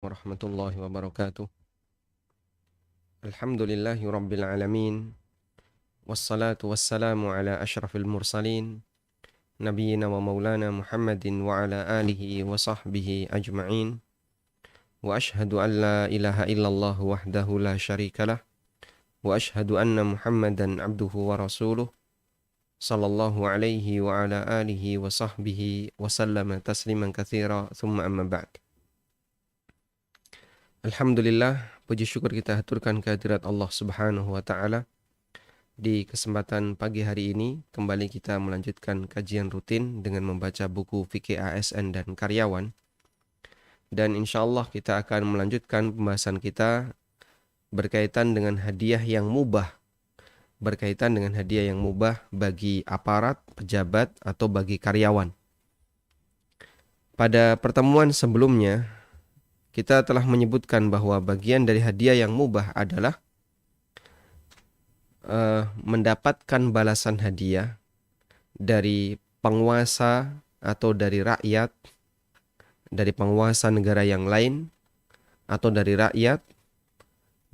Warahmatullahi wabarakatuh. Alhamdulillahi rabbil alamin. Wassalatu wassalamu ala ashrafil mursalin. Nabiyyina wa maulana Muhammadin wa ala alihi wa sahbihi ajma'in. Wa ashhadu an la ilaha illallah wahdahu la syarikalah. Wa ashhadu anna Muhammadan abduhu wa rasuluh. Sallallahu alaihi wa ala alihi wa sahbihi wa sallama tasliman katsira. Thumma amma ba'd. Alhamdulillah, puji syukur kita haturkan kehadirat Allah Subhanahu wa taala. Di kesempatan pagi hari ini kembali kita melanjutkan kajian rutin dengan membaca buku fikih ASN dan karyawan. Dan insya Allah kita akan melanjutkan pembahasan kita berkaitan dengan hadiah yang mubah. Berkaitan dengan hadiah yang mubah bagi aparat, pejabat, atau bagi karyawan. Pada pertemuan sebelumnya, kita telah menyebutkan bahwa bagian dari hadiah yang mubah adalah mendapatkan balasan hadiah dari penguasa atau dari rakyat, dari penguasa negara yang lain, atau dari rakyat,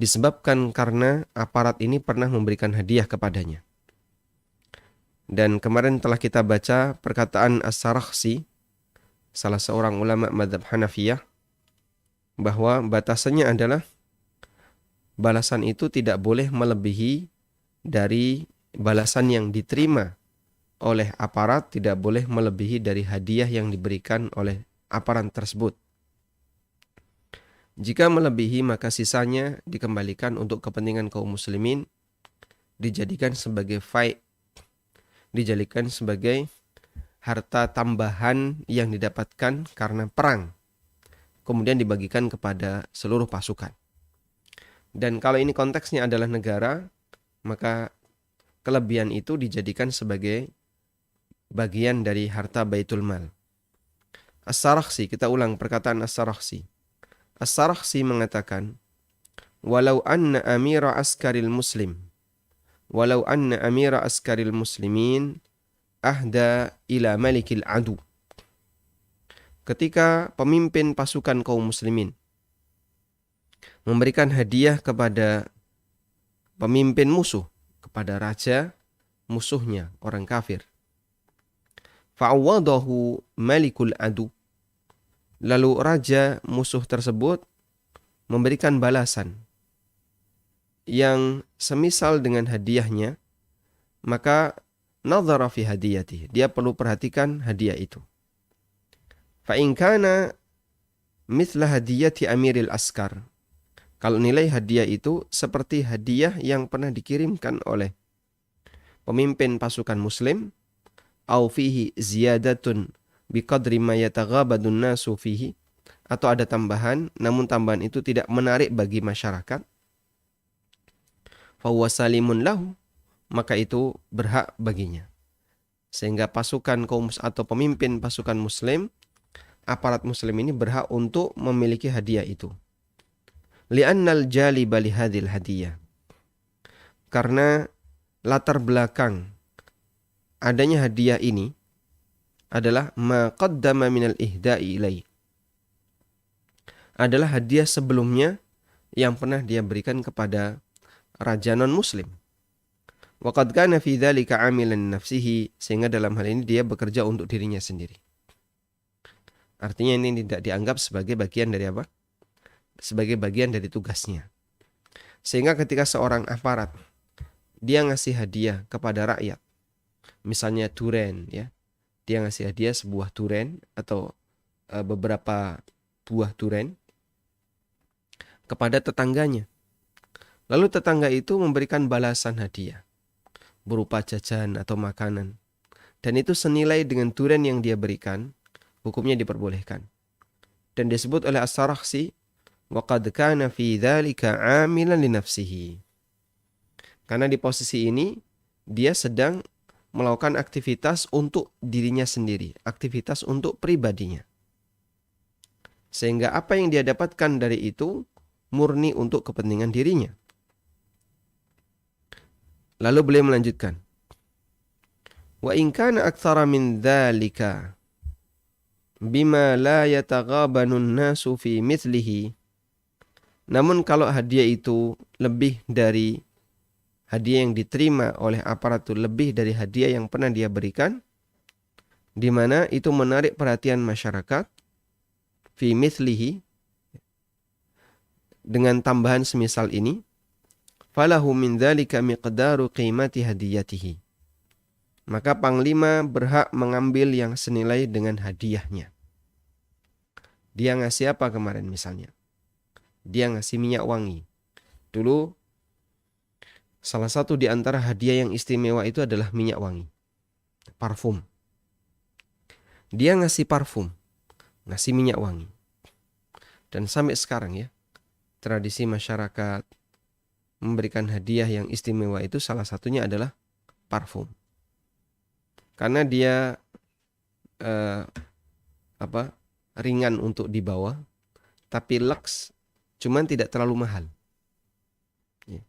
disebabkan karena aparat ini pernah memberikan hadiah kepadanya. Dan kemarin telah kita baca perkataan As-Sarakhsi, salah seorang ulama mazhab Hanafiyah, bahwa batasannya adalah balasan itu tidak boleh melebihi dari balasan yang diterima oleh aparat, tidak boleh melebihi dari hadiah yang diberikan oleh aparat tersebut. Jika melebihi, maka sisanya dikembalikan untuk kepentingan kaum muslimin, dijadikan sebagai fai', dijadikan sebagai harta tambahan yang didapatkan karena perang, kemudian dibagikan kepada seluruh pasukan. Dan kalau ini konteksnya adalah negara, maka kelebihan itu dijadikan sebagai bagian dari harta Baitul Mal. As-Sarakhsi, kita ulang perkataan As-Sarakhsi. As-Sarakhsi mengatakan, walau anna amira askaril muslimin ahda ila malikil adu. Ketika pemimpin pasukan kaum muslimin memberikan hadiah kepada pemimpin musuh, kepada raja musuhnya, orang kafir. Fa'awadahu malikul adu. Lalu raja musuh tersebut memberikan balasan yang semisal dengan hadiahnya, maka nadhara fi hadiyati. Dia perlu perhatikan hadiah itu. Fa'in kana mithla hadiyati amiril askar. Kalau nilai hadiah itu seperti hadiah yang pernah dikirimkan oleh pemimpin pasukan muslim, au fihi ziyadatun biqadri ma yataghabadun nasu fihi, atau ada tambahan namun tambahan itu tidak menarik bagi masyarakat, fa huwa salimun lahu, maka itu berhak baginya. Sehingga pasukan kaum atau pemimpin pasukan muslim, aparat muslim ini berhak untuk memiliki hadiah itu. Li'annal jaliba lihadil hadiyah. Karena latar belakang adanya hadiah ini adalah ma qaddama minal ihda'i ilai. Adalah hadiah sebelumnya yang pernah dia berikan kepada raja non-muslim. Wa qad kana fi dzalika 'amilan nafsihi, sehingga dalam hal ini dia bekerja untuk dirinya sendiri. Artinya ini tidak dianggap sebagai bagian dari apa? Sebagai bagian dari tugasnya. Sehingga ketika seorang aparat dia ngasih hadiah kepada rakyat, misalnya duren, ya, dia ngasih hadiah sebuah duren atau beberapa buah duren kepada tetangganya. Lalu tetangga itu memberikan balasan hadiah berupa jajan atau makanan, dan itu senilai dengan duren yang dia berikan, hukumnya diperbolehkan. Dan disebut oleh As-Sarakhsi, وَقَدْ كَانَ فِي ذَلِكَ عَامِلًا لِنَفْسِهِ. Karena di posisi ini, dia sedang melakukan aktivitas untuk dirinya sendiri, aktivitas untuk pribadinya. Sehingga apa yang dia dapatkan dari itu, murni untuk kepentingan dirinya. Lalu beliau melanjutkan, وَإِنْ كَانَ أَكْثَرَ مِنْ ذَلِكَ. bima la yataghabanun nasu fi mithlihi. Namun kalau hadiah itu lebih dari hadiah yang diterima oleh aparatur, lebih dari hadiah yang pernah dia berikan, di mana itu menarik perhatian masyarakat, fi mithlihi, dengan tambahan semisal ini, falahu min dzalika miqdaru qimati hadiyatihi. Maka panglima berhak mengambil yang senilai dengan hadiahnya. Dia ngasih apa kemarin misalnya? Dia ngasih minyak wangi. Dulu salah satu di antara hadiah yang istimewa itu adalah minyak wangi, parfum. Dia ngasih parfum, ngasih minyak wangi. Dan sampai sekarang ya, tradisi masyarakat memberikan hadiah yang istimewa itu salah satunya adalah parfum. Karena dia ringan untuk dibawa, tapi lux, cuman tidak terlalu mahal. Ya.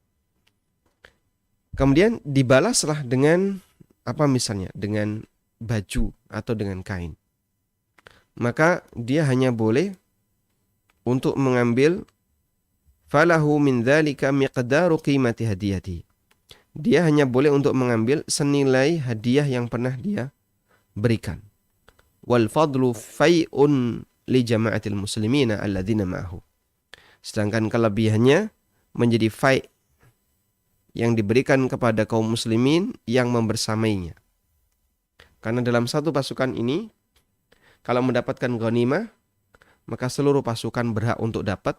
Kemudian dibalaslah dengan apa misalnya? Dengan baju atau dengan kain. Maka dia hanya boleh untuk mengambil falahu min dzalika miqdaru qimati hadiyati. Dia hanya boleh untuk mengambil senilai hadiah yang pernah dia berikan. Wal fadlu fai'un li jama'atil muslimina alladzina ma'ahu. Sedangkan kelebihannya menjadi fai' yang diberikan kepada kaum muslimin yang membersamainya. Karena dalam satu pasukan ini, kalau mendapatkan ghanimah, maka seluruh pasukan berhak untuk dapat.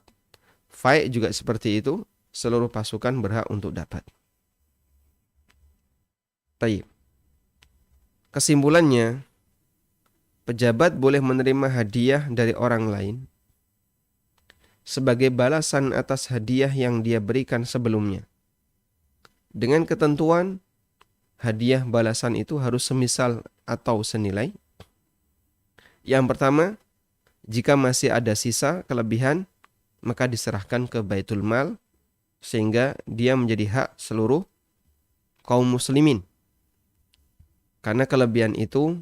Fai' juga seperti itu, seluruh pasukan berhak untuk dapat. Baik. Kesimpulannya, pejabat boleh menerima hadiah dari orang lain sebagai balasan atas hadiah yang dia berikan sebelumnya. Dengan ketentuan, hadiah balasan itu harus semisal atau senilai. Yang pertama, jika masih ada sisa kelebihan, maka diserahkan ke Baitul Mal, sehingga dia menjadi hak seluruh kaum muslimin. Karena kelebihan itu,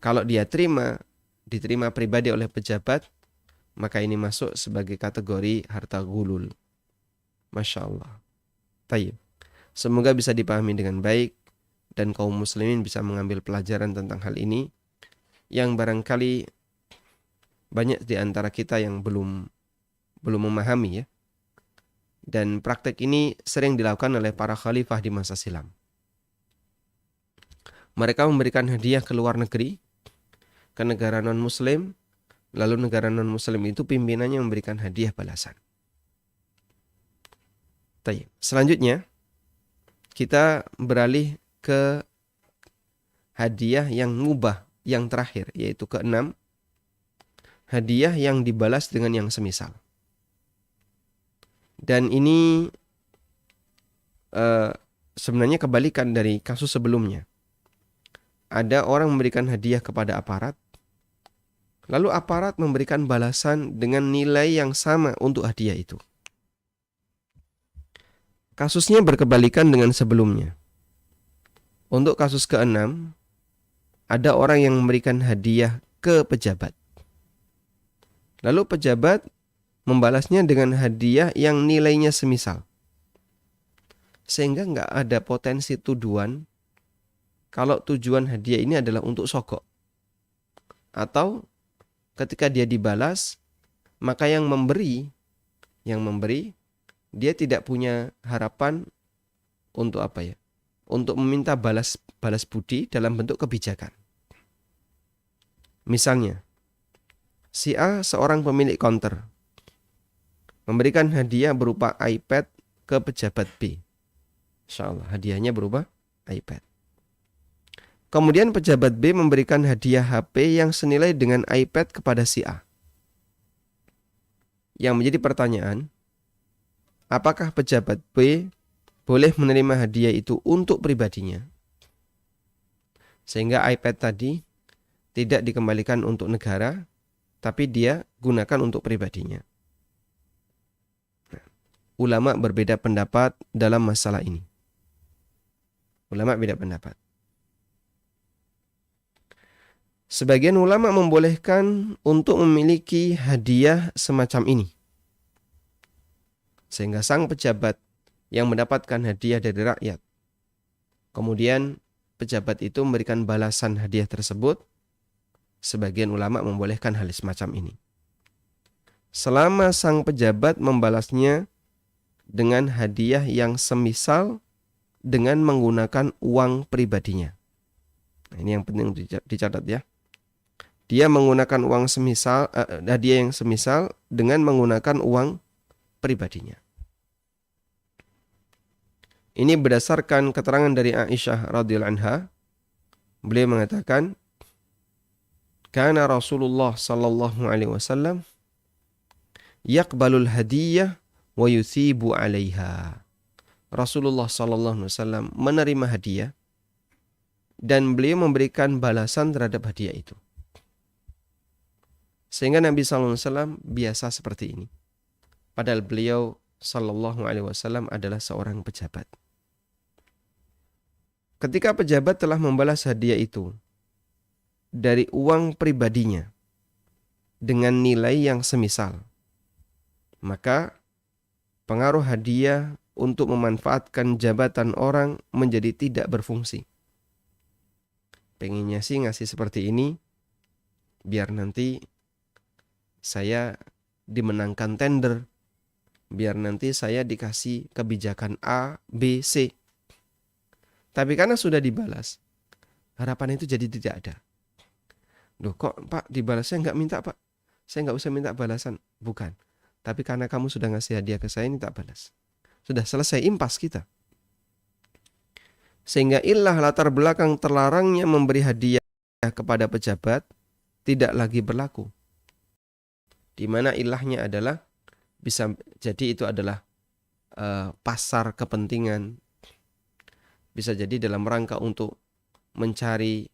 kalau dia diterima pribadi oleh pejabat, maka ini masuk sebagai kategori harta gulul. Masya Allah. Tayyib. Semoga bisa dipahami dengan baik, dan kaum muslimin bisa mengambil pelajaran tentang hal ini, yang barangkali banyak di antara kita yang belum memahami ya. Dan praktek ini sering dilakukan oleh para khalifah di masa silam. Mereka memberikan hadiah ke luar negeri, ke negara non-muslim, lalu negara non-muslim itu pimpinannya memberikan hadiah balasan. Selanjutnya, kita beralih ke hadiah yang mubah, yang terakhir, yaitu keenam, hadiah yang dibalas dengan yang semisal. Dan ini sebenarnya kebalikan dari kasus sebelumnya. Ada orang memberikan hadiah kepada aparat, lalu aparat memberikan balasan dengan nilai yang sama untuk hadiah itu. Kasusnya berkebalikan dengan sebelumnya. Untuk kasus keenam, ada orang yang memberikan hadiah ke pejabat. Lalu pejabat membalasnya dengan hadiah yang nilainya semisal. Sehingga nggak ada potensi tuduhan kalau tujuan hadiah ini adalah untuk sogok. Atau ketika dia dibalas, maka yang memberi, dia tidak punya harapan untuk apa ya? Untuk meminta balas budi dalam bentuk kebijakan. Misalnya, si A seorang pemilik counter memberikan hadiah berupa iPad ke pejabat B. Insyaallah hadiahnya berupa iPad. Kemudian pejabat B memberikan hadiah HP yang senilai dengan iPad kepada si A. Yang menjadi pertanyaan, apakah pejabat B boleh menerima hadiah itu untuk pribadinya? Sehingga iPad tadi tidak dikembalikan untuk negara, tapi dia gunakan untuk pribadinya. Ulama berbeda pendapat dalam masalah ini. Ulama beda pendapat. Sebagian ulama membolehkan untuk memiliki hadiah semacam ini. Sehingga sang pejabat yang mendapatkan hadiah dari rakyat, kemudian pejabat itu memberikan balasan hadiah tersebut, sebagian ulama membolehkan hal semacam ini. Selama sang pejabat membalasnya dengan hadiah yang semisal dengan menggunakan uang pribadinya. Nah, ini yang penting dicatat ya. Dia menggunakan hadiah yang semisal dengan menggunakan uang pribadinya. Ini berdasarkan keterangan dari Aisyah radhiyallahu anha. Beliau mengatakan, "Kana Rasulullah sallallahu alaihi wasallam yaqbalul hadiyah wa yuthibu 'alaiha." Rasulullah sallallahu alaihi wasallam menerima hadiah dan beliau memberikan balasan terhadap hadiah itu. Sehingga Nabi sallallahu alaihi wasallam biasa seperti ini. Padahal beliau sallallahu alaihi wasallam adalah seorang pejabat. Ketika pejabat telah membalas hadiah itu dari uang pribadinya dengan nilai yang semisal, maka pengaruh hadiah untuk memanfaatkan jabatan orang menjadi tidak berfungsi. Pengennya sih ngasih seperti ini, biar nanti saya dimenangkan tender, biar nanti saya dikasih kebijakan A, B, C. Tapi karena sudah dibalas, harapan itu jadi tidak ada. Loh kok Pak dibalasnya nggak minta Pak? Saya nggak usah minta balasan. Bukan. Tapi karena kamu sudah ngasih hadiah ke saya, ini tak balas. Sudah selesai impas kita. Sehingga ilah latar belakang terlarangnya memberi hadiah kepada pejabat tidak lagi berlaku. Di mana ilahnya adalah bisa jadi itu adalah pasar kepentingan. Bisa jadi dalam rangka untuk mencari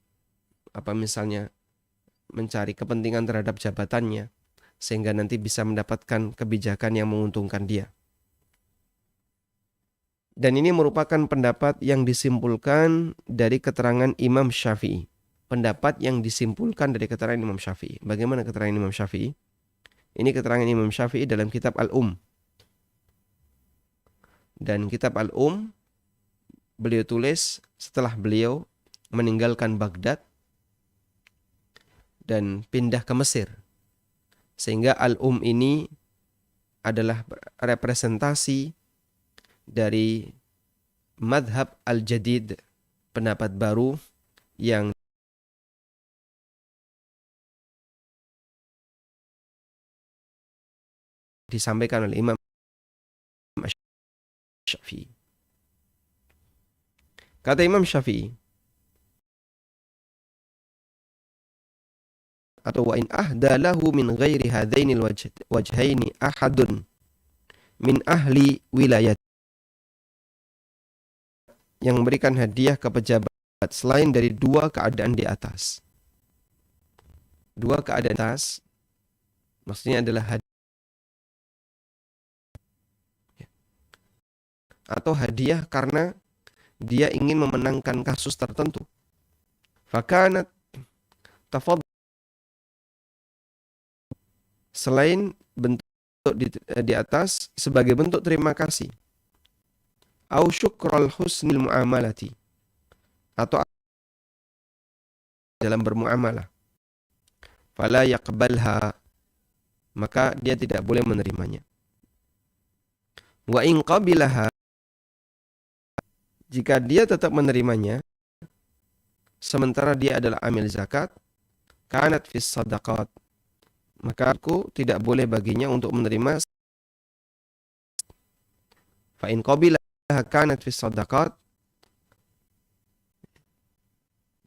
mencari kepentingan terhadap jabatannya, sehingga nanti bisa mendapatkan kebijakan yang menguntungkan dia. Dan ini merupakan pendapat yang disimpulkan dari keterangan Imam Syafi'i. Pendapat yang disimpulkan dari keterangan Imam Syafi'i. Bagaimana keterangan Imam Syafi'i? Ini keterangan Imam Syafi'i dalam kitab Al-Um. Dan kitab Al-Um beliau tulis setelah beliau meninggalkan Baghdad dan pindah ke Mesir. Sehingga Al-Um ini adalah representasi dari madhab al-jadid, pendapat baru yang disampaikan oleh Imam Syafi'i. Kata Imam Syafi'i, atau wa in ahda lahu min ghairi hadainil wajhaini ahadun min ahli wilayat, yang memberikan hadiah ke pejabat selain dari dua keadaan di atas. Dua keadaan atas maksudnya adalah hadiah atau hadiah karena dia ingin memenangkan kasus tertentu. Fakanat tafadhal, selain bentuk di atas sebagai bentuk terima kasih. Au syukral husnil muamalati, atau dalam bermuamalah. Fala yaqbalha, maka dia tidak boleh menerimanya. Wa in qabilaha, jika dia tetap menerimanya sementara dia adalah amil zakat, kanat fis sadaqat, maka aku tidak boleh baginya untuk menerima. Fa in qabilaha kanat fis sadaqat,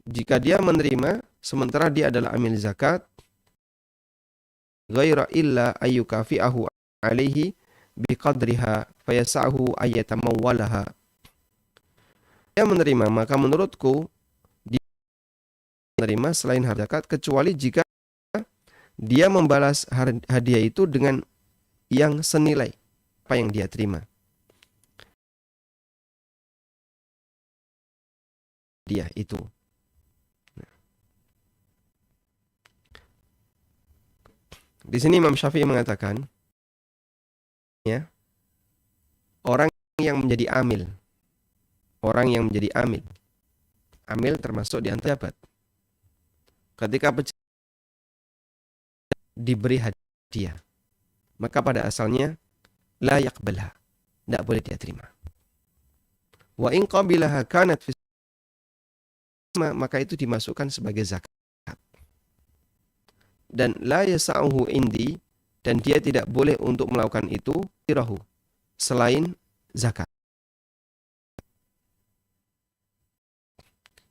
jika dia menerima sementara dia adalah amil zakat, ghaira illa ayyukafi'ahu alaihi biqadriha fayasahu ayyatamawwalaha, dia menerima, maka menurutku dia menerima selain harta zakat, kecuali jika dia membalas hadiah itu dengan yang senilai apa yang dia terima. Dia itu. Di sini Imam Syafi'i mengatakan, ya, orang yang menjadi amil, orang yang menjadi amil, amil termasuk di antara pejabat. Ketika pejabat diberi hadiah, maka pada asalnya la yaqbalha, tidak boleh dia terima. Wa in qabilaha kanat fi, maka itu dimasukkan sebagai zakat. Dan la yasa'uhu indi, dan dia tidak boleh untuk melakukan itu irahu, selain zakat.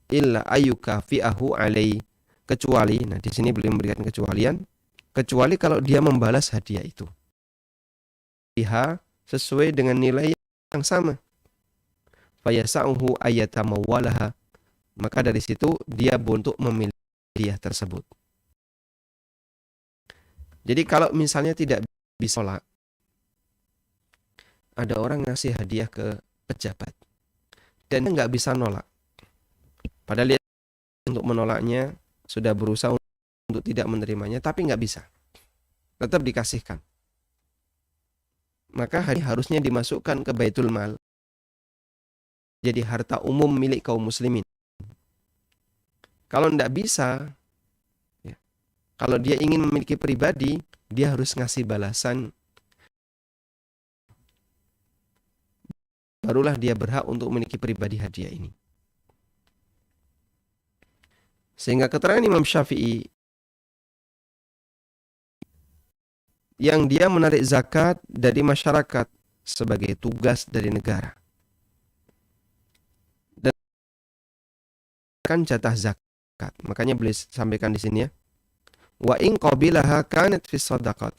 Illa ayyukafi'ahu alai, kecuali, nah di sini beliau memberikan kecualian, kecuali kalau dia membalas hadiah itu biha, sesuai dengan nilai yang sama. Fayasa'uhu ayatamawwalaha, maka dari situ dia untuk memilih hadiah tersebut. Jadi kalau misalnya tidak bisa nolak, ada orang ngasih hadiah ke pejabat dan dia nggak bisa nolak, padahal dia untuk menolaknya sudah berusaha untuk tidak menerimanya, tapi nggak bisa, tetap dikasihkan, maka hadiah harusnya dimasukkan ke Baitul Mal, jadi harta umum milik kaum muslimin. Kalau tidak bisa, kalau dia ingin memiliki pribadi, dia harus ngasih balasan. Barulah dia berhak untuk memiliki pribadi hadiah ini. Sehingga keterangan Imam Syafi'i yang dia menarik zakat dari masyarakat sebagai tugas dari negara. Dan kan jatah zakat. Makanya boleh sampaikan di sini ya. Wa in qabilaha kanat fi shadaqat.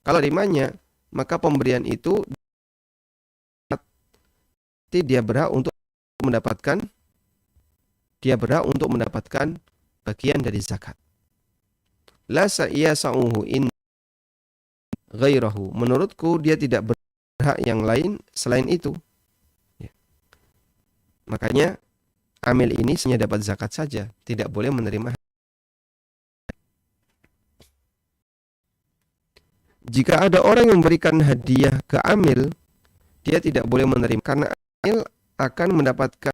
Kalau dimanya, maka pemberian itu dia berhak untuk mendapatkan bagian dari zakat. La sa'uhu in ghairahu. Menurutku dia tidak berhak yang lain selain itu. Ya. Makanya amil ini hanya dapat zakat saja, tidak boleh menerima. Jika ada orang yang memberikan hadiah ke amil, dia tidak boleh menerima karena amil akan mendapatkan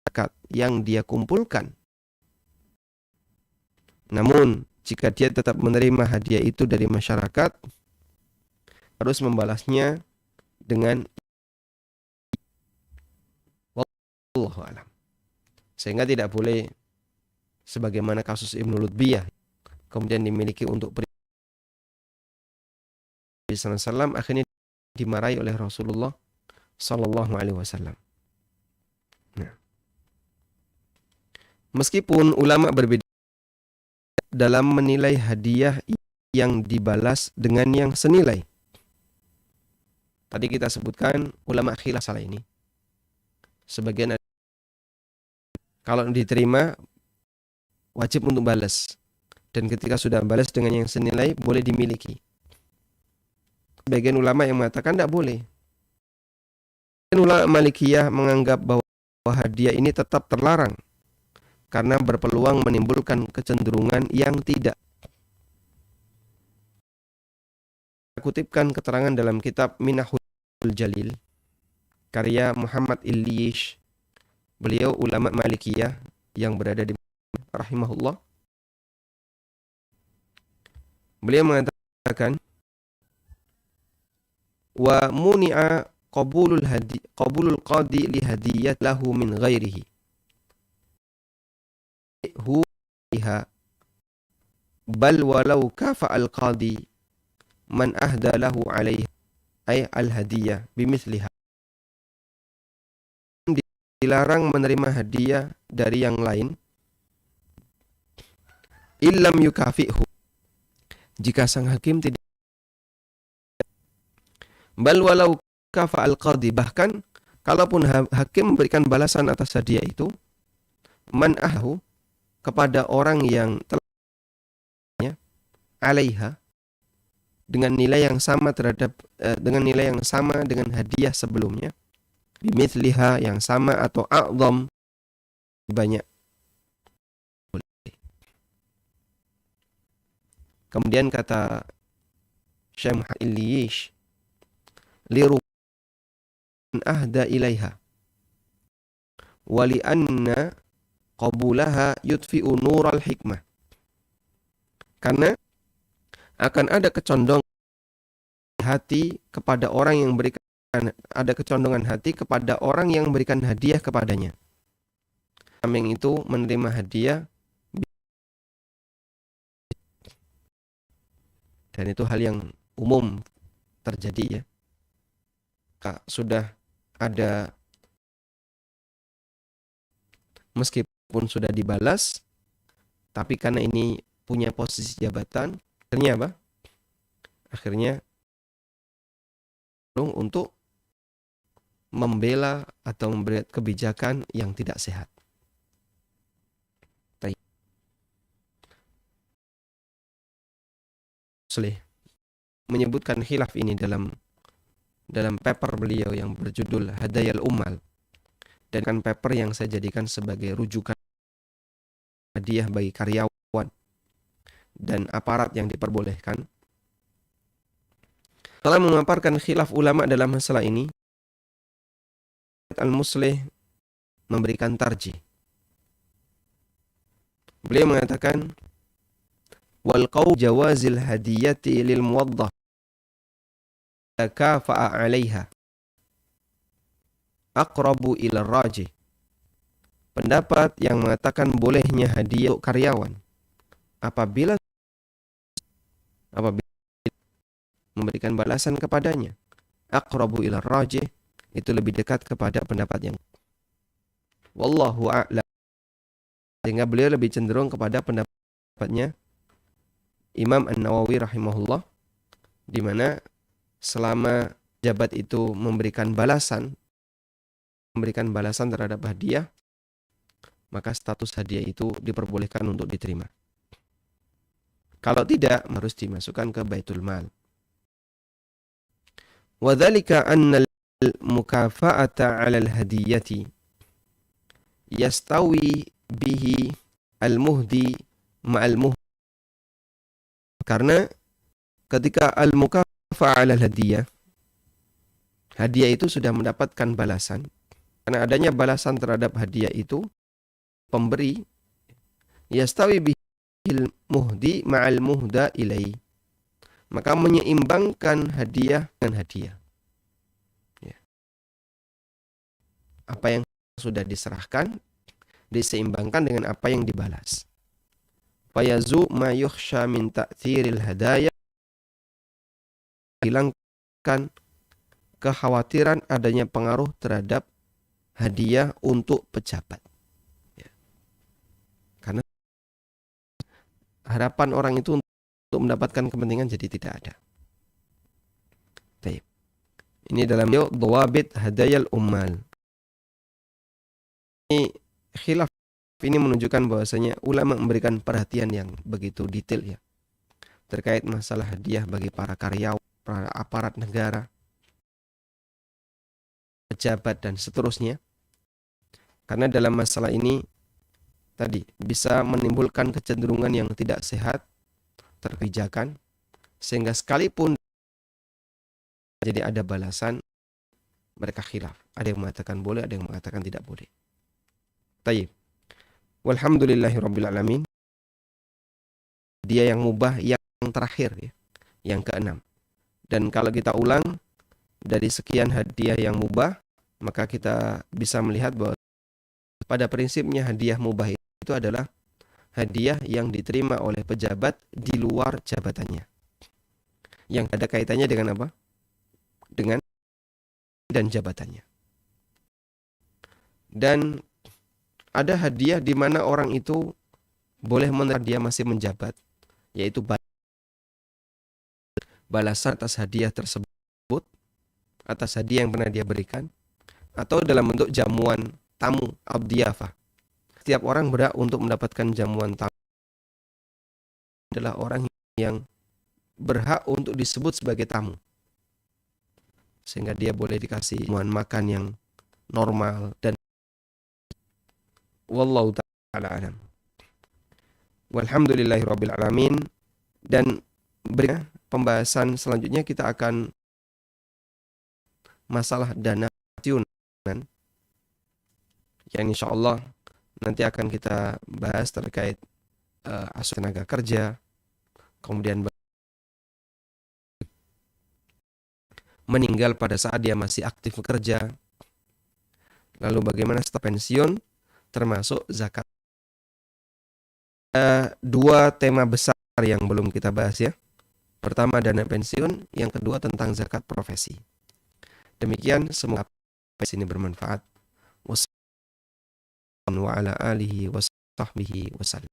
zakat yang dia kumpulkan. Namun, jika dia tetap menerima hadiah itu dari masyarakat, harus membalasnya dengan wallahu a'lam. Sehingga tidak boleh sebagaimana kasus Ibnu Lutbiyah kemudian dimiliki untuk SAW, akhirnya dimarahi oleh Rasulullah Sallallahu Alaihi Wasallam. Nah, meskipun ulama berbeda dalam menilai hadiah yang dibalas dengan yang senilai. Tadi kita sebutkan ulama khilaf salah ini. Sebagian kalau diterima wajib untuk balas, dan ketika sudah balas dengan yang senilai boleh dimiliki. Sebagian ulama yang mengatakan tidak boleh. Ulama Malikiyah menganggap bahwa hadiah ini tetap terlarang karena berpeluang menimbulkan kecenderungan yang tidak. Kutipkan keterangan dalam kitab Minahul Jalil karya Muhammad Illish. Beliau ulama Malikiyah yang berada di rahimahullah. Beliau mengatakan wa muni'a qabulul qadi li hadiyat lahu min ghairihi huwa bal walau kafa al qadi man ahda lahu alaiha ay al hadiyah bimithliha. Dilarang menerima hadiah dari yang lain illam yukafihu, jika sang hakim tidak, bal walau kafa al-qadi, bahkan kalaupun hakim memberikan balasan atas hadiah itu man ahhu, kepada orang yang telah alaiha, dengan nilai yang sama dengan hadiah sebelumnya, bimithliha, yang sama atau a'dham, banyak. Kemudian kata Syekh Muhammad Ilyish, liru ahda ilaiha wali anna qabulaha yudfi'u nural hikmah. Karena akan ada kecondongan hati kepada orang yang berikan, ada kecondongan hati kepada orang yang memberikan hadiah kepadanya. Yang itu menerima hadiah, dan itu hal yang umum terjadi ya. Sudah ada, meskipun sudah dibalas, tapi karena ini punya posisi jabatan, akhirnya apa? Akhirnya untuk membela atau memberi kebijakan yang tidak sehat. Soleh menyebutkan khilaf ini dalam paper beliau yang berjudul Hadayal Ummal, dan kan paper yang saya jadikan sebagai rujukan hadiah bagi karyawan dan aparat yang diperbolehkan. Setelah memaparkan khilaf ulama dalam masalah ini, Al-Muslih memberikan tarjih. Beliau mengatakan, wal qawl jawazil hadiyati lil muwaddaf kafa'a 'alaiha aqrabu ila rajih. Pendapat yang mengatakan bolehnya hadiah untuk karyawan apabila memberikan balasan kepadanya, aqrabu ila rajih, itu lebih dekat kepada pendapat yang wallahu a'lam, sehingga beliau lebih cenderung kepada pendapatnya Imam An-Nawawi rahimahullah, di mana selama jabat itu memberikan balasan terhadap hadiah, maka status hadiah itu diperbolehkan untuk diterima. Kalau tidak, harus dimasukkan ke Baitul Mal. Wa dzalika anna al-mukafa'ata 'ala al-hadiyati yastawi bihi al-muhdi ma'al muhdi. Karena ketika al-mukafa'a 'ala al-hadiyah, hadiah itu sudah mendapatkan balasan. Karena adanya balasan terhadap hadiah itu, pemberi yastawi bihil muhdi ma'al muhda ilai, maka menyeimbangkan hadiah dengan hadiah. Ya. Apa yang sudah diserahkan diseimbangkan dengan apa yang dibalas. Fayazu ma yukhsha min ta'thiril hadaya, hilangkan kekhawatiran adanya pengaruh terhadap hadiah untuk pejabat. Ya. Karena harapan orang itu untuk mendapatkan kepentingan jadi tidak ada. Baik. Ini dalam Dhawabit Hadayal Ummal. Ini khilaf ini menunjukkan bahwasanya ulama memberikan perhatian yang begitu detail ya terkait masalah hadiah bagi para karyawan, para aparat negara, pejabat dan seterusnya. Karena dalam masalah ini tadi bisa menimbulkan kecenderungan yang tidak sehat terkebijakan, sehingga sekalipun jadi ada balasan, mereka khilaf. Ada yang mengatakan boleh, ada yang mengatakan tidak boleh. Tayyib. Walhamdulillahirabbil alamin. Dia yang mubah yang terakhir ya, yang keenam. Dan kalau kita ulang dari sekian hadiah yang mubah, maka kita bisa melihat bahwa pada prinsipnya hadiah mubah itu adalah hadiah yang diterima oleh pejabat di luar jabatannya, yang ada kaitannya dengan apa? Dengan dan jabatannya. Dan ada hadiah di mana orang itu boleh menerima dia masih menjabat, yaitu balasan atas hadiah tersebut, atas hadiah yang pernah dia berikan, atau dalam bentuk jamuan tamu, abdiyafah. Setiap orang berhak untuk mendapatkan jamuan tamu, adalah orang yang berhak untuk disebut sebagai tamu, sehingga dia boleh dikasih jamuan makan yang normal. Dan wallahu ta'ala alam. Walhamdulillahirabbil alamin. Dan berikutnya pembahasan selanjutnya kita akan masalah dana pensiun yang insya Allah nanti akan kita bahas terkait asuransi tenaga kerja, kemudian meninggal pada saat dia masih aktif bekerja, lalu bagaimana setelah pensiun, termasuk zakat. Dua tema besar yang belum kita bahas ya. Pertama dana pensiun, yang kedua tentang zakat profesi. Demikian, semoga ini bermanfaat. Wassalamualaikum wa ala alihi wa sahbihi wasallam.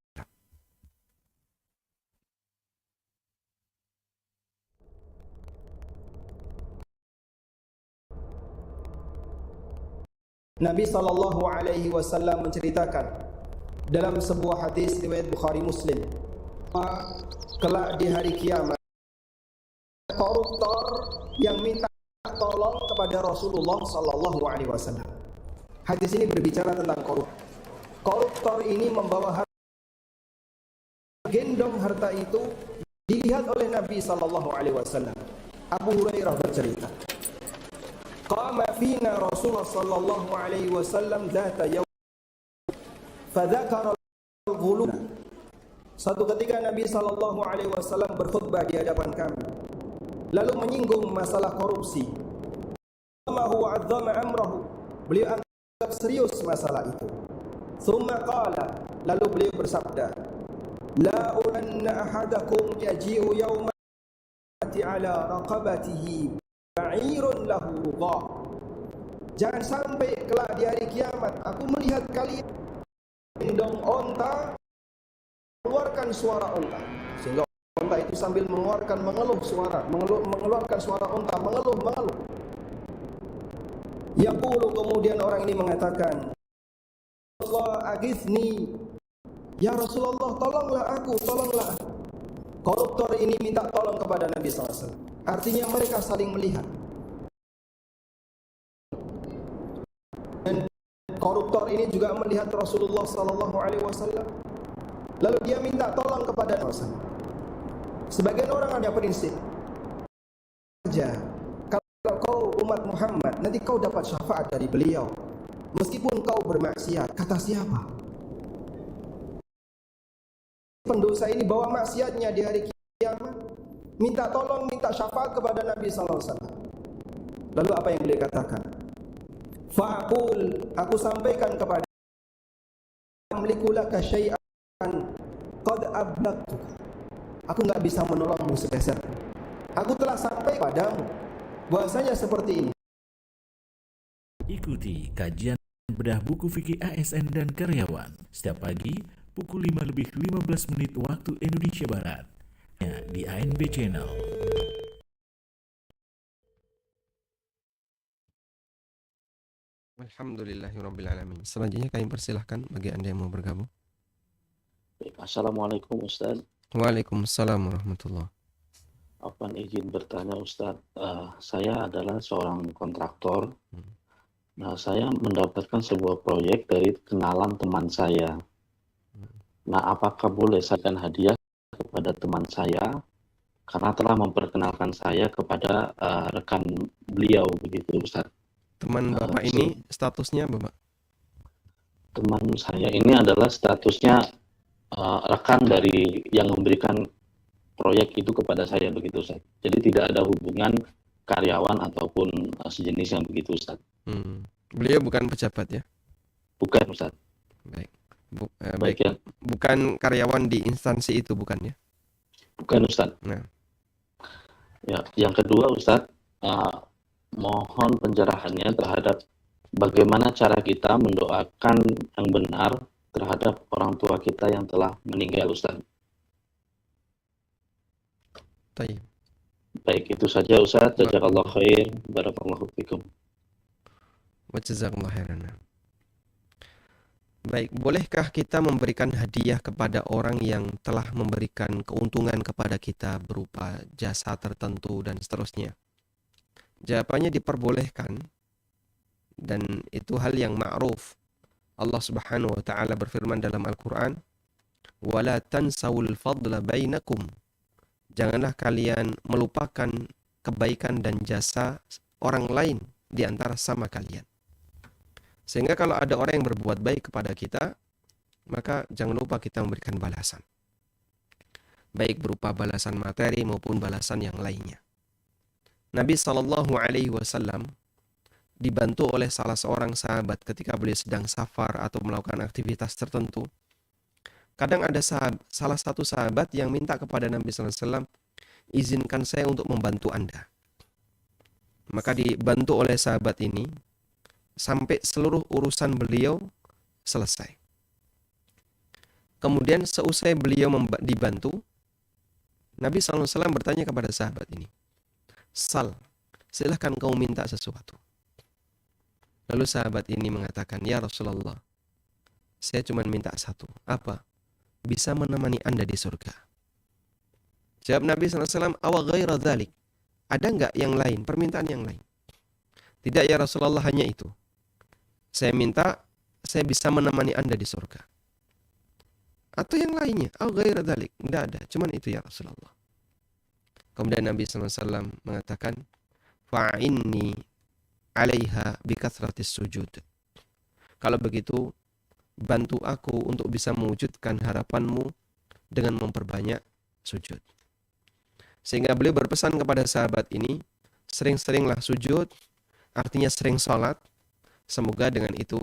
Nabi SAW menceritakan dalam sebuah hadis riwayat Bukhari Muslim, kelak di hari kiamat koruptor yang minta tolong kepada Rasulullah SAW. Hadis ini berbicara tentang koruptor. Koruptor ini membawa harta, gendong harta itu dilihat oleh Nabi SAW. Abu Hurairah bercerita, qama fina Rasulullah sallallahu alaihi wasallam dzata yaum fadzakara al-ghulul. Satu ketika Nabi sallallahu alaihi wasallam berkhutbah di hadapan kami, lalu menyinggung masalah korupsi. Ma huwa 'azzama amrahu. Beliau anggap serius masalah itu. Tsumma qala, lalu beliau bersabda, la ulanna ahadakum yaji'u yawma ala raqabatihi ba'irun lahu ghah. Jangan sampai kelak di hari kiamat aku melihat kalian gendong onta, mengeluarkan suara onta, sehingga onta itu sambil mengeluarkan mengeluarkan suara onta, mengeluh. Yaqulu, kemudian orang ini mengatakan, Allah aghithni, ya Rasulullah, tolonglah aku. Koruptor ini minta tolong kepada Nabi SAW. Artinya mereka saling melihat. Dan koruptor ini juga melihat Rasulullah SAW. Lalu dia minta tolong kepada Nabi SAW. Sebagian orang ada prinsip, saja kalau kau umat Muhammad, nanti kau dapat syafaat dari beliau, meskipun kau bermaksiat. Kata siapa? Pendosa ini bawa maksiatnya di hari kiamat, minta tolong, minta syafaat kepada Nabi SAW. Lalu apa yang beliau katakan? Fa'aqul, aku sampaikan kepada, amliku laka syai'an qad ablagtu. Aku enggak bisa menolongmu sepeser. Aku telah sampai padamu bahwasanya seperti ini. Ikuti kajian bedah buku fikih ASN dan karyawan setiap pagi pukul 5:15 waktu Indonesia Barat di ANB Channel. Alhamdulillahirrabbilalamin. Selanjutnya kami persilahkan bagi Anda yang mau bergabung. Assalamualaikum Ustaz. Waalaikumsalam warahmatullahi. Apaan izin bertanya Ustaz, saya adalah seorang kontraktor. Nah, saya mendapatkan sebuah proyek dari kenalan teman saya. Nah, apakah boleh saya berikan hadiah kepada teman saya karena telah memperkenalkan saya kepada rekan beliau begitu Ustaz? Teman Bapak ini statusnya Bapak? Teman saya ini adalah statusnya rekan dari yang memberikan proyek itu kepada saya begitu Ustaz. Jadi tidak ada hubungan karyawan ataupun sejenis yang begitu Ustaz. Beliau bukan pejabat ya? Bukan Ustaz. Baik. Baik ya. Bukan karyawan di instansi itu, bukan ya? Bukan Ustaz. Nah. Ya, yang kedua Ustaz, mohon pencerahannya terhadap bagaimana cara kita mendoakan yang benar terhadap orang tua kita yang telah meninggal Ustaz. Baik. Baik, itu saja Ustaz. Jazakallahu khair. Barakallahu fikum. Wa jazakallahu khairan. Baik, bolehkah kita memberikan hadiah kepada orang yang telah memberikan keuntungan kepada kita berupa jasa tertentu dan seterusnya? Jawabannya diperbolehkan, dan itu hal yang ma'ruf. Allah Subhanahu wa taala berfirman dalam Al-Qur'an, "Wala tansawul fadla bainakum." Janganlah kalian melupakan kebaikan dan jasa orang lain di antara sama kalian. Sehingga kalau ada orang yang berbuat baik kepada kita, maka jangan lupa kita memberikan balasan. Baik berupa balasan materi maupun balasan yang lainnya. Nabi SAW dibantu oleh salah seorang sahabat ketika beliau sedang safar atau melakukan aktivitas tertentu. Kadang ada salah satu sahabat yang minta kepada Nabi SAW, izinkan saya untuk membantu Anda. Maka dibantu oleh sahabat ini sampai seluruh urusan beliau selesai. Kemudian seusai beliau dibantu, Nabi SAW bertanya kepada sahabat ini, Sal, silahkan kau minta sesuatu. Lalu sahabat ini mengatakan, ya Rasulullah, saya cuma minta satu. Apa? Bisa menemani Anda di surga. Jawab Nabi SAW, awa ghaira dhalik. Ada enggak yang lain, permintaan yang lain? Tidak ya Rasulullah, hanya itu. Saya minta, saya bisa menemani Anda di surga. Atau yang lainnya, awa ghaira dhalik. Tidak ada, cuma itu ya Rasulullah. Kemudian Nabi SAW mengatakan, fa'inni alaiha bikathratis sujud. Kalau begitu, bantu aku untuk bisa mewujudkan harapanmu dengan memperbanyak sujud. Sehingga beliau berpesan kepada sahabat ini, sering-seringlah sujud, artinya sering sholat. Semoga dengan itu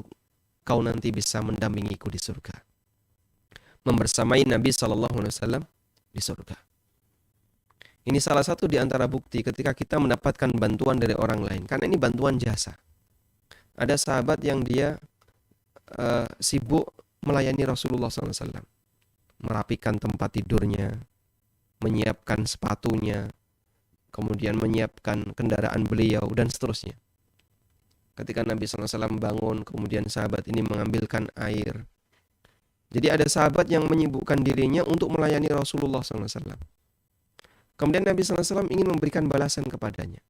kau nanti bisa mendampingiku di surga. Membersamai Nabi SAW di surga. Ini salah satu di antara bukti ketika kita mendapatkan bantuan dari orang lain. Karena ini bantuan jasa. Ada sahabat yang dia sibuk melayani Rasulullah SAW. Merapikan tempat tidurnya, menyiapkan sepatunya, kemudian menyiapkan kendaraan beliau, dan seterusnya. Ketika Nabi SAW bangun, kemudian sahabat ini mengambilkan air. Jadi ada sahabat yang menyibukkan dirinya untuk melayani Rasulullah SAW. Kemudian Nabi SAW ingin memberikan balasan kepadanya.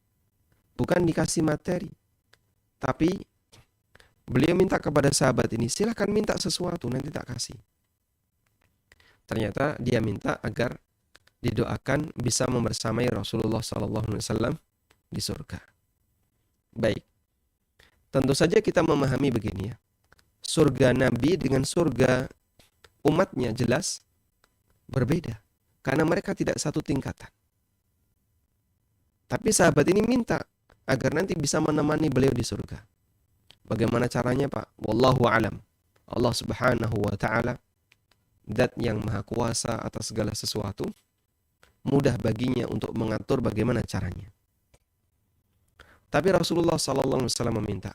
Bukan dikasih materi, tapi beliau minta kepada sahabat ini, silahkan minta sesuatu, nanti tak kasih. Ternyata dia minta agar didoakan bisa membersamai Rasulullah SAW di surga. Baik, tentu saja kita memahami begini ya. Surga Nabi dengan surga umatnya jelas berbeda. Karena mereka tidak satu tingkatan. Tapi sahabat ini minta agar nanti bisa menemani beliau di surga. Bagaimana caranya, Pak? Wallahu a'lam. Allah Subhanahu wa taala, zat yang maha kuasa atas segala sesuatu, mudah baginya untuk mengatur bagaimana caranya. Tapi Rasulullah sallallahu alaihi wasallam meminta,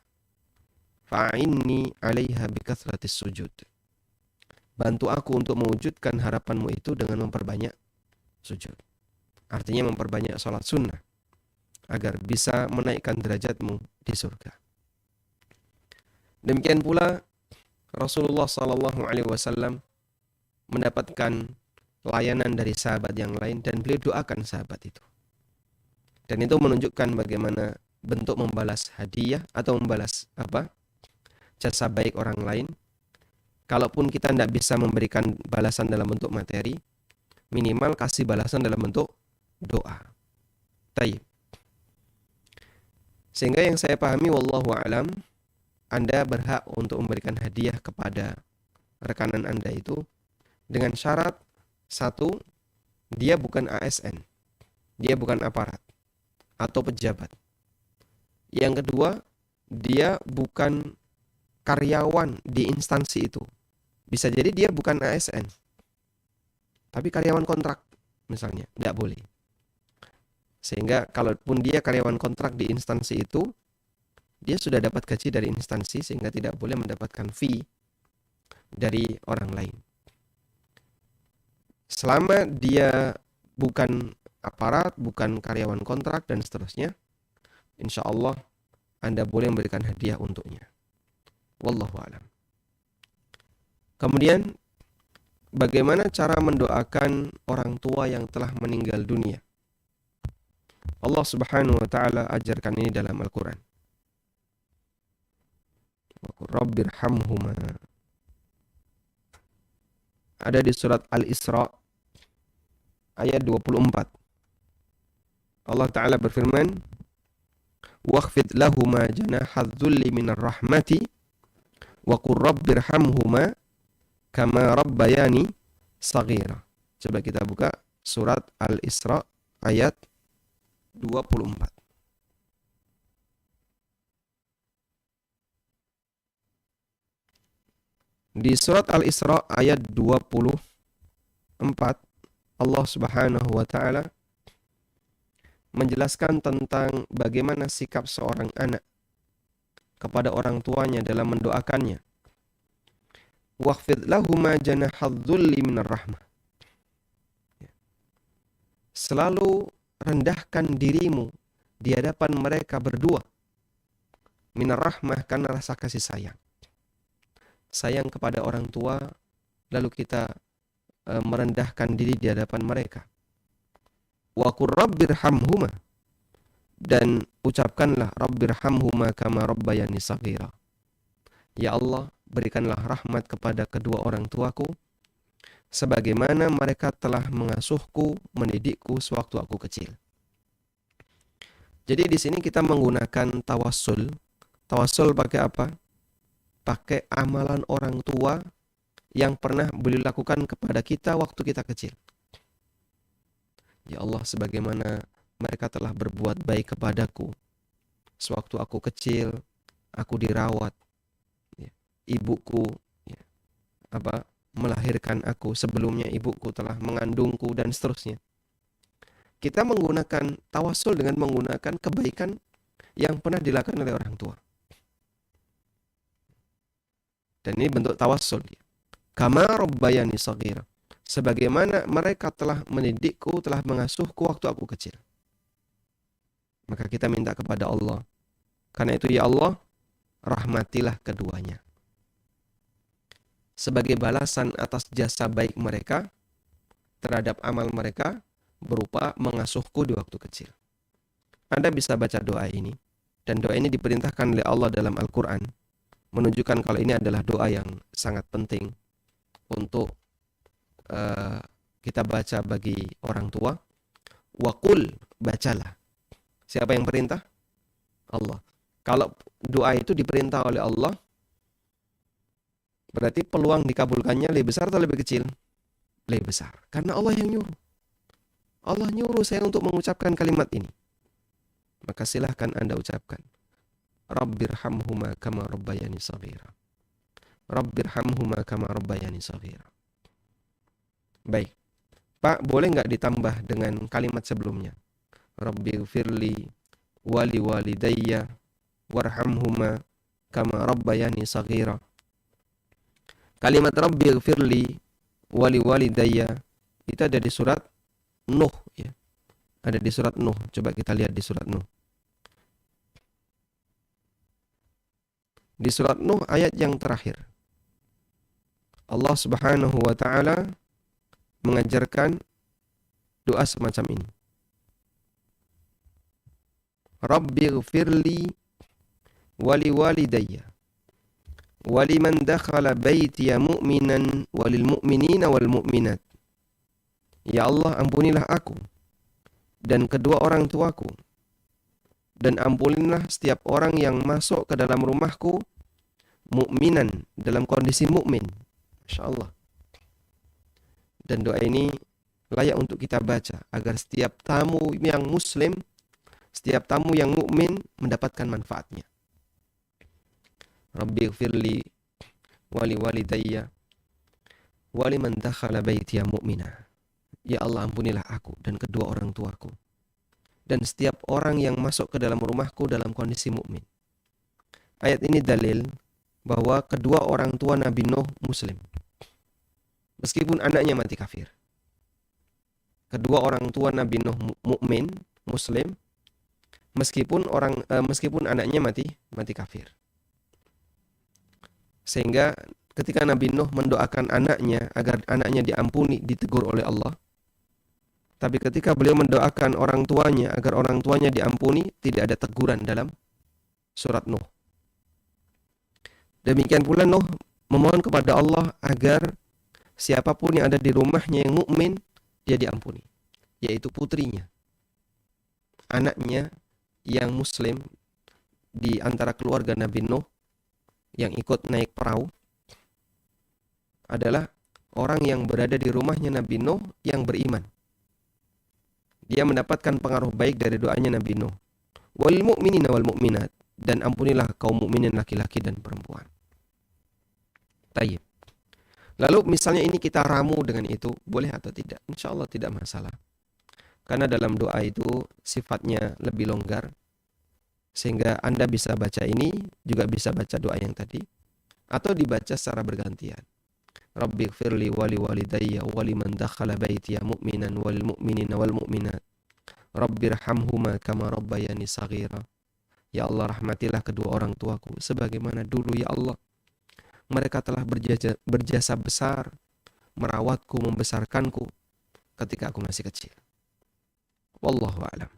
fa'inni 'alaiha bikathratis sujud. Bantu aku untuk mewujudkan harapanmu itu dengan memperbanyak sujud. Artinya memperbanyak salat sunnah agar bisa menaikkan derajatmu di surga. Demikian pula Rasulullah sallallahu alaihi wasallam mendapatkan layanan dari sahabat yang lain dan beliau doakan sahabat itu. Dan itu menunjukkan bagaimana bentuk membalas hadiah atau membalas jasa baik orang lain. Kalaupun kita tidak bisa memberikan balasan dalam bentuk materi, minimal kasih balasan dalam bentuk doa. Taib. Sehingga yang saya pahami, wallahu a'lam, Anda berhak untuk memberikan hadiah kepada rekanan Anda itu dengan syarat, satu, dia bukan ASN, dia bukan aparat atau pejabat. Yang kedua, dia bukan karyawan di instansi itu. Bisa jadi dia bukan ASN, tapi karyawan kontrak misalnya, tidak boleh. Sehingga kalaupun dia karyawan kontrak di instansi itu, dia sudah dapat gaji dari instansi sehingga tidak boleh mendapatkan fee dari orang lain. Selama dia bukan aparat, bukan karyawan kontrak dan seterusnya, insya Allah Anda boleh memberikan hadiah untuknya. Wallahu a'lam. Kemudian, bagaimana cara mendoakan orang tua yang telah meninggal dunia? Allah Subhanahu wa taala ajarkan ini dalam Al-Qur'an. Rabbirhamhuma. Ada di surat Al-Isra ayat 24. Allah Ta'ala berfirman, "Wakhfid lahuma janahadz-dzulli minar rahmati wa qur rabbirhamhuma kama rabbayani shaghira." Coba kita buka surat Al-Isra ayat 24. Di surat Al-Isra ayat 24, Allah Subhanahu wa taala menjelaskan tentang bagaimana sikap seorang anak kepada orang tuanya dalam mendoakannya. Wakhfid lahuma janahadz-dzulli minar rahmah. Selalu rendahkan dirimu di hadapan mereka berdua. Minar rahmah, karena rasa kasih sayang. Sayang kepada orang tua, lalu kita merendahkan diri di hadapan mereka. Wa qur rabbirhamhuma, dan ucapkanlah rabbirhamhuma kama rabbayani shaghira. Ya Allah, berikanlah rahmat kepada kedua orang tuaku sebagaimana mereka telah mengasuhku, mendidikku sewaktu aku kecil. Jadi di sini kita menggunakan tawassul. Tawassul pakai apa? Pakai amalan orang tua yang pernah beliau lakukan kepada kita waktu kita kecil. Ya Allah, sebagaimana mereka telah berbuat baik kepadaku sewaktu aku kecil, aku dirawat, ya, ibuku melahirkan aku, sebelumnya ibuku telah mengandungku, dan seterusnya. Kita menggunakan tawassul dengan menggunakan kebaikan yang pernah dilakukan oleh orang tua. Dan ini bentuk tawassul. Kama rabbayani shaghira, sebagaimana mereka telah mendidikku, telah mengasuhku waktu aku kecil. Maka kita minta kepada Allah, karena itu ya Allah, rahmatilah keduanya. Sebagai balasan atas jasa baik mereka terhadap amal mereka berupa mengasuhku di waktu kecil. Anda bisa baca doa ini, dan doa ini diperintahkan oleh Allah dalam Al-Quran, menunjukkan kalau ini adalah doa yang sangat penting untuk kita baca bagi orang tua. Waqul, bacalah. Siapa yang perintah? Allah. Kalau doa itu diperintah oleh Allah, berarti peluang dikabulkannya lebih besar atau lebih kecil? Lebih besar. Karena Allah yang nyuruh. Allah nyuruh saya untuk mengucapkan kalimat ini. Maka silahkan Anda ucapkan. Rabbirhamhuma kama rabbayani shaghira. Rabbirhamhuma kama rabbayani shaghira. Baik. Pak, boleh nggak ditambah dengan kalimat sebelumnya? Rabbighfirli wali walidayya warhamhuma kama rabbayani shaghira. Kalimat Rabbighfirli wali walidayya itu ada di surat Nuh, ya. Ada di surat Nuh. Coba kita lihat di surat Nuh. Di surat Nuh ayat yang terakhir, Allah Subhanahu wa taala mengajarkan doa semacam ini. Rabbighfirli wali walidayya waliman dakhala baitiya mu'minan walil mu'minina wal mu'minat. Ya Allah, ampunilah aku dan kedua orang tuaku, dan ampunilah setiap orang yang masuk ke dalam rumahku mukminan, dalam kondisi mukmin. Masya Allah. Dan doa ini layak untuk kita baca agar setiap tamu yang muslim, setiap tamu yang mukmin mendapatkan manfaatnya. Rabbighfirli wali walidayya waliman dakhala baitiya mu'mina. Ya Allah, ampunilah aku dan kedua orang tuaku, dan setiap orang yang masuk ke dalam rumahku dalam kondisi mukmin. Ayat ini dalil bahwa kedua orang tua Nabi Nuh muslim, meskipun anaknya mati kafir. Kedua orang tua Nabi Nuh mukmin, muslim, meskipun anaknya mati kafir. Sehingga ketika Nabi Nuh mendoakan anaknya agar anaknya diampuni, ditegur oleh Allah, tapi ketika beliau mendoakan orang tuanya agar orang tuanya diampuni, tidak ada teguran dalam surat Nuh. Demikian pula Nuh memohon kepada Allah agar siapapun yang ada di rumahnya yang mukmin, dia diampuni. yaitu putrinya, anaknya yang muslim di antara keluarga Nabi Nuh yang ikut naik perahu adalah orang yang berada di rumahnya Nabi Nuh yang beriman. Dia mendapatkan pengaruh baik dari doanya Nabi Nuh. Wal mu'minina wal mu'minat, dan ampunilah kaum mukminin laki-laki dan perempuan. Tayyib. Lalu misalnya ini kita ramu dengan itu, boleh atau tidak? Insya Allah tidak masalah. Karena dalam doa itu sifatnya lebih longgar, sehingga Anda bisa baca ini, juga bisa baca doa yang tadi, atau dibaca secara bergantian. Rabbighfirli wali walidayya wali man dakhala baitiya mu'minan wal mu'minina wal mu'minat. Rabbirhamhuma kama rabbayani saghira. Ya Allah, rahmatilah kedua orang tuaku sebagaimana dulu ya Allah mereka telah berjasa besar merawatku, membesarkanku ketika aku masih kecil. Wallahu a'lam.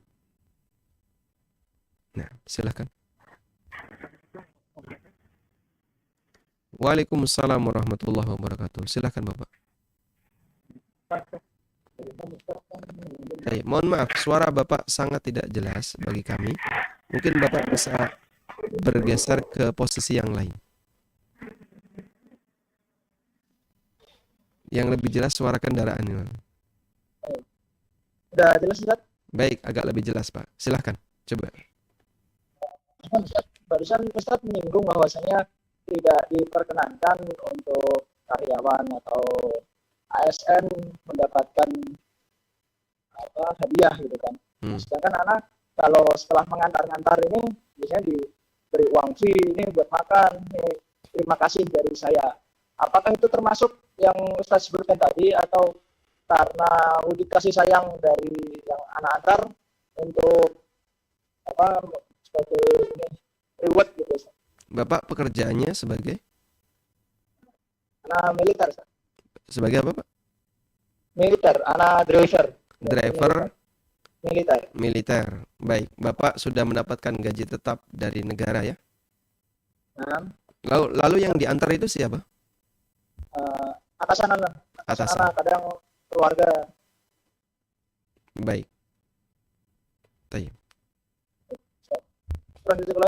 Nah, silakan. Waalaikumsalam warahmatullahi wabarakatuh. Silakan Bapak. Baik, mohon maaf, suara Bapak sangat tidak jelas bagi kami. Mungkin Bapak bisa bergeser ke posisi yang lain. Yang lebih jelas suara kendaraan ini. Udah jelas, Ustaz? Baik, agak lebih jelas Pak. Silakan, coba. Barusan Ustaz menyinggung bahwasanya tidak diperkenankan untuk karyawan atau ASN mendapatkan hadiah gitu kan. Sedangkan anak kalau setelah mengantar-ngantar ini biasanya diberi uang fee, ini buat makan, ini terima kasih dari saya. Apakah itu termasuk yang Ustaz sebutkan tadi, atau karena wujud kasih sayang dari yang anak antar untuk sebagai reward gitu Ustaz? Bapak pekerjaannya sebagai? Anak militer Ustaz. Sebagai apa Pak? Militer, anak driver. Driver Militer. Baik, Bapak sudah mendapatkan gaji tetap dari negara ya? Nah, Lalu yang diantar itu siapa? atasan. Kadang keluarga. Baik. Tayyib. Assalamualaikum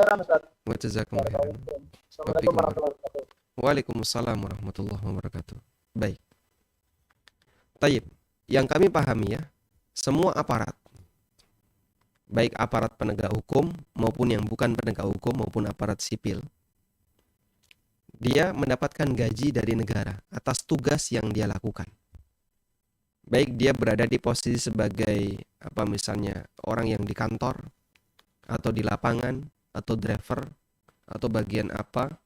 warahmatullahi wabarakatuh. Waalaikumsalam warahmatullahi wabarakatuh. Baik. Tayyib. Yang kami pahami ya, semua aparat, baik aparat penegak hukum maupun yang bukan penegak hukum maupun aparat sipil, dia mendapatkan gaji dari negara atas tugas yang dia lakukan. Baik dia berada di posisi sebagai misalnya orang yang di kantor atau di lapangan atau driver atau bagian apa,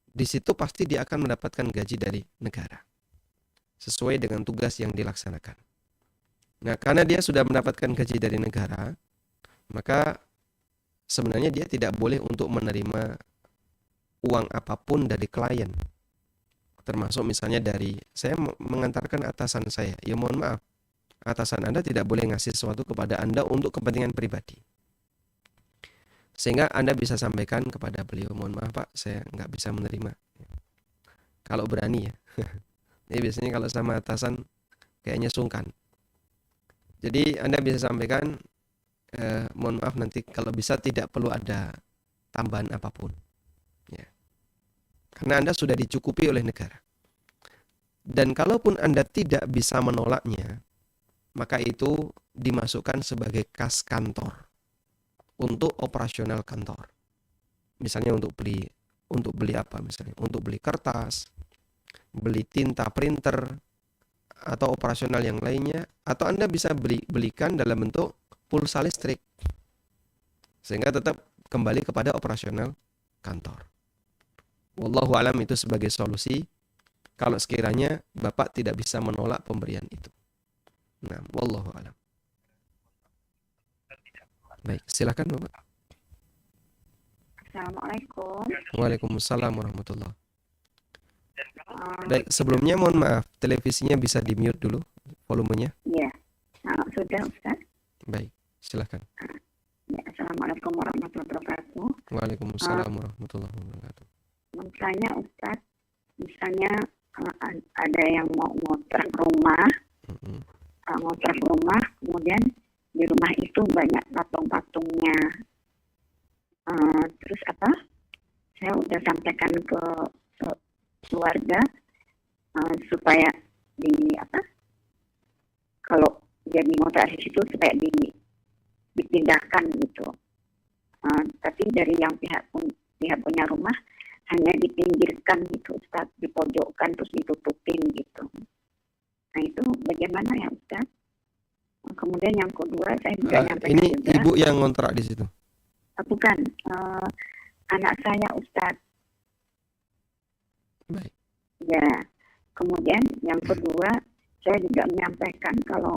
di situ pasti dia akan mendapatkan gaji dari negara sesuai dengan tugas yang dilaksanakan. Nah, karena dia sudah mendapatkan gaji dari negara, maka sebenarnya dia tidak boleh untuk menerima uang apapun dari klien. Termasuk misalnya dari saya mengantarkan atasan saya, ya mohon maaf, atasan Anda tidak boleh ngasih sesuatu kepada Anda untuk kepentingan pribadi. Sehingga Anda bisa sampaikan kepada beliau, mohon maaf Pak, saya nggak bisa menerima. Kalau berani ya. Ini biasanya kalau sama atasan kayaknya sungkan. Jadi Anda bisa sampaikan, mohon maaf nanti kalau bisa tidak perlu ada tambahan apapun. Ya. Karena Anda sudah dicukupi oleh negara. Dan kalaupun Anda tidak bisa menolaknya, maka itu dimasukkan sebagai kas kantor untuk operasional kantor. Misalnya untuk beli apa misalnya? Untuk beli kertas, beli tinta printer, atau operasional yang lainnya, atau Anda bisa belikan dalam bentuk pulsa listrik. Sehingga tetap kembali kepada operasional kantor. Wallahu alam itu sebagai solusi kalau sekiranya Bapak tidak bisa menolak pemberian itu. Nah, wallahu alam. Baik, silakan Bapak. Assalamualaikum. Waalaikumsalam warahmatullahi. Baik, sebelumnya mohon maaf, televisinya bisa di-mute dulu volumenya. Iya. Sudah Ustaz. Baik, silakan. Ya, Assalamualaikum warahmatullahi wabarakatuh. Waalaikumsalam warahmatullahi wabarakatuh. Misalnya Ustaz, ada yang mau ngontrak rumah, kemudian di rumah itu banyak patung-patungnya. Terus apa? Saya udah sampaikan ke keluarga supaya kalau jadi ngontrak di situ supaya dipindahkan gitu. Tapi dari yang pihak punya rumah hanya dipinggirkan gitu, Ustaz, dipojokkan terus ditutupin gitu. Nah itu bagaimana ya Ustaz? Kemudian yang kedua saya juga nyampaikan ini juga. ibu yang ngontrak di situ? Bukan, anak saya Ustaz. Baik. Ya, kemudian yang kedua saya juga menyampaikan kalau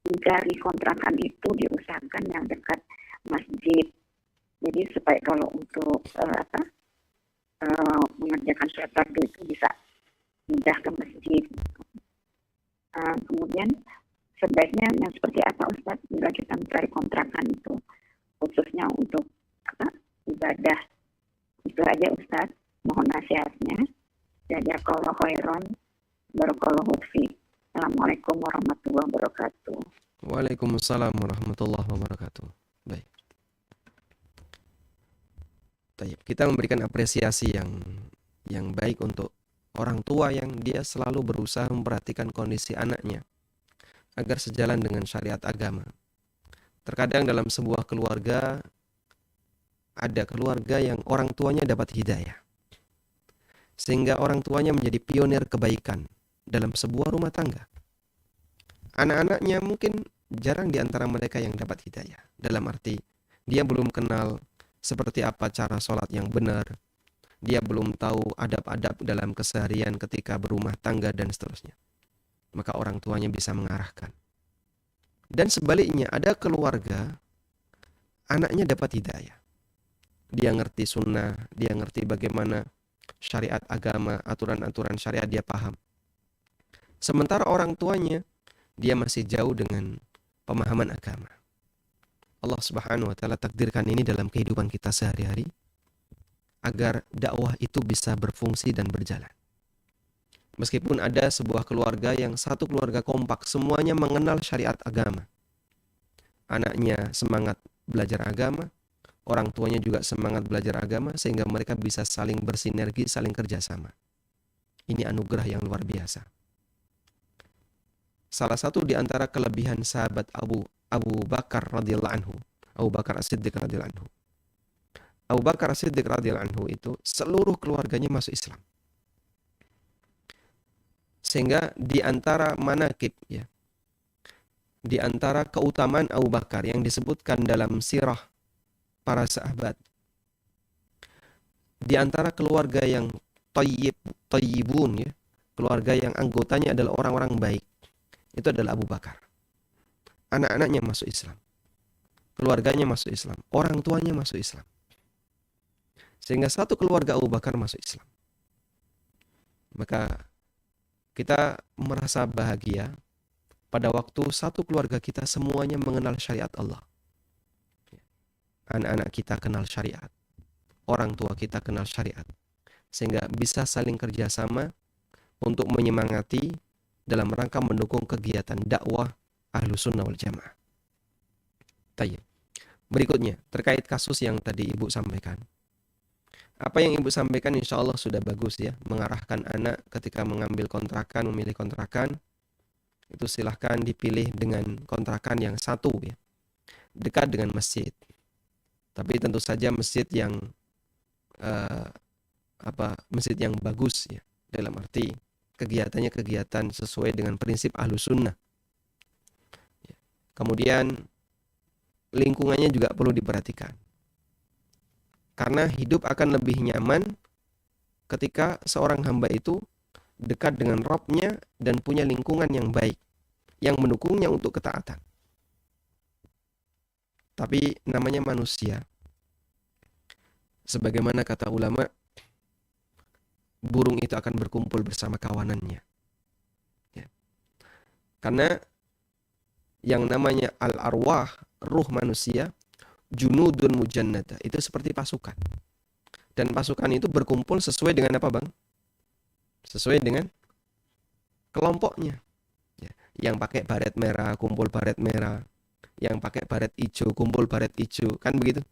mencari kontrakan itu diusahakan yang dekat masjid. Jadi supaya kalau untuk mengerjakan sholat fardu itu bisa mudah ke masjid. Kemudian sebaiknya yang seperti apa Ustaz bila kita mencari kontrakan itu khususnya untuk ibadah. Itu aja Ustaz, mohon nasihatnya. Jazakallahu khairan, barakallahu fi. Assalamualaikum warahmatullahi wabarakatuh. Waalaikumsalam warahmatullahi wabarakatuh. Baik. Kita memberikan apresiasi yang baik untuk orang tua yang dia selalu berusaha memperhatikan kondisi anaknya agar sejalan dengan syariat agama. Terkadang dalam sebuah keluarga ada keluarga yang orang tuanya dapat hidayah, sehingga orang tuanya menjadi pionir kebaikan dalam sebuah rumah tangga. Anak-anaknya mungkin jarang di antara mereka yang dapat hidayah, dalam arti dia belum kenal seperti apa cara sholat yang benar, dia belum tahu adab-adab dalam keseharian ketika berumah tangga dan seterusnya. Maka orang tuanya bisa mengarahkan. Dan sebaliknya ada keluarga anaknya dapat hidayah, dia ngerti sunnah, dia ngerti bagaimana syariat agama, aturan-aturan syariat dia paham. Sementara orang tuanya dia masih jauh dengan pemahaman agama. Allah Subhanahu wa taala takdirkan ini dalam kehidupan kita sehari-hari agar dakwah itu bisa berfungsi dan berjalan. Meskipun ada sebuah keluarga yang satu keluarga kompak, semuanya mengenal syariat agama. Anaknya semangat belajar agama, orang tuanya juga semangat belajar agama, sehingga mereka bisa saling bersinergi, saling kerjasama. Ini anugerah yang luar biasa. Salah satu di antara kelebihan sahabat Abu Bakar radhiyallahu anhu, Abu Bakar As-Siddiq radhiyallahu anhu. Abu Bakar As-Siddiq radhiyallahu anhu itu seluruh keluarganya masuk Islam. Sehingga di antara manaqib ya, di antara keutamaan Abu Bakar yang disebutkan dalam sirah para sahabat, di antara keluarga yang thayyibun ya, keluarga yang anggotanya adalah orang-orang baik, itu adalah Abu Bakar. Anak-anaknya masuk Islam, keluarganya masuk Islam, orang tuanya masuk Islam, sehingga satu keluarga Abu Bakar masuk Islam. Maka kita merasa bahagia pada waktu satu keluarga kita semuanya mengenal syariat Allah. Anak-anak kita kenal syariat, orang tua kita kenal syariat, sehingga bisa saling kerjasama untuk menyemangati dalam rangka mendukung kegiatan dakwah Ahlus Sunnah wal Jamaah. Tayyib. Berikutnya, terkait kasus yang tadi Ibu sampaikan. Apa yang Ibu sampaikan insya Allah sudah bagus ya, mengarahkan anak ketika mengambil kontrakan, memilih kontrakan, itu silahkan dipilih dengan kontrakan yang satu ya, dekat dengan masjid. Tapi tentu saja masjid yang masjid yang bagus ya, dalam arti kegiatannya kegiatan sesuai dengan prinsip Ahlus Sunnah. Kemudian lingkungannya juga perlu diperhatikan. Karena hidup akan lebih nyaman ketika seorang hamba itu dekat dengan Rabb-nya dan punya lingkungan yang baik, yang mendukungnya untuk ketaatan. Tapi namanya manusia, sebagaimana kata ulama, burung itu akan berkumpul bersama kawanannya. Ya. Karena yang namanya al-arwah, ruh manusia, junudun mujannada, itu seperti pasukan. Dan pasukan itu berkumpul sesuai dengan apa, Bang? Sesuai dengan kelompoknya. Ya. Yang pakai baret merah, kumpul baret merah. yang pakai baret hijau, kumpul baret hijau, kan begitu.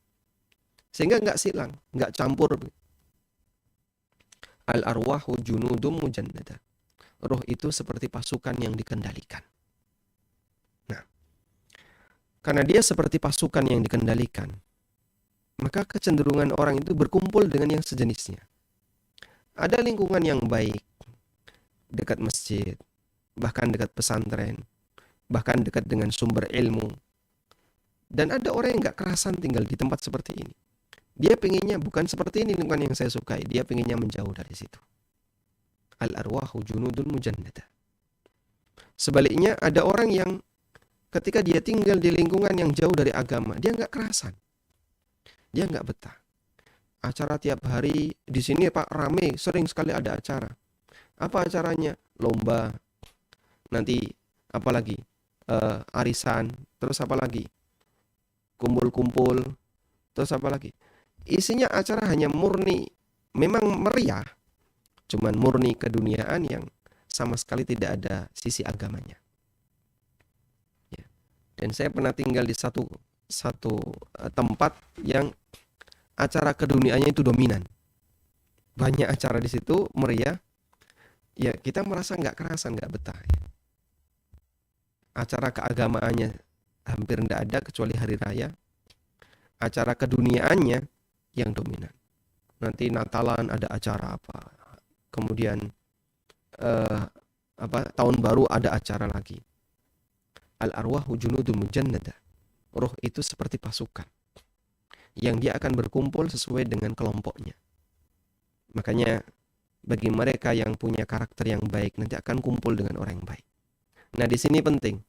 Sehingga nggak silang, nggak campur. Al-arwahu junudum mujannada. Roh itu seperti pasukan yang dikendalikan. Nah, karena dia seperti pasukan yang dikendalikan, maka kecenderungan orang itu berkumpul dengan yang sejenisnya. Ada lingkungan yang baik, dekat masjid, bahkan dekat pesantren, bahkan dekat dengan sumber ilmu. Dan ada orang yang nggak kerasan tinggal di tempat seperti ini. Dia pengennya bukan seperti ini lingkungan yang saya sukai, dia pengennya menjauh dari situ. Al-arwahu junudun mujannada. Sebaliknya ada orang yang ketika dia tinggal di lingkungan yang jauh dari agama, dia nggak kerasan. Dia nggak betah. Acara tiap hari di sini Pak rame, sering sekali ada acara. Apa acaranya? Lomba. Nanti apa lagi? Arisan. Terus apa lagi? Kumpul-kumpul. Terus apa lagi? Isinya acara hanya murni, memang meriah, cuman murni keduniaan yang sama sekali tidak ada sisi agamanya. Ya. Dan saya pernah tinggal di satu tempat yang acara keduniaannya itu dominan. Banyak acara di situ, meriah. Ya kita merasa nggak kerasan, nggak betah. Ya. Acara keagamaannya hampir nggak ada kecuali hari raya. Acara keduniaannya yang dominan. Nanti Natalan ada acara apa, kemudian tahun baru ada acara lagi. Al-arwahu junudun mujannada. Roh itu seperti pasukan yang dia akan berkumpul sesuai dengan kelompoknya. Makanya bagi mereka yang punya karakter yang baik nanti akan kumpul dengan orang yang baik. Nah, di sini penting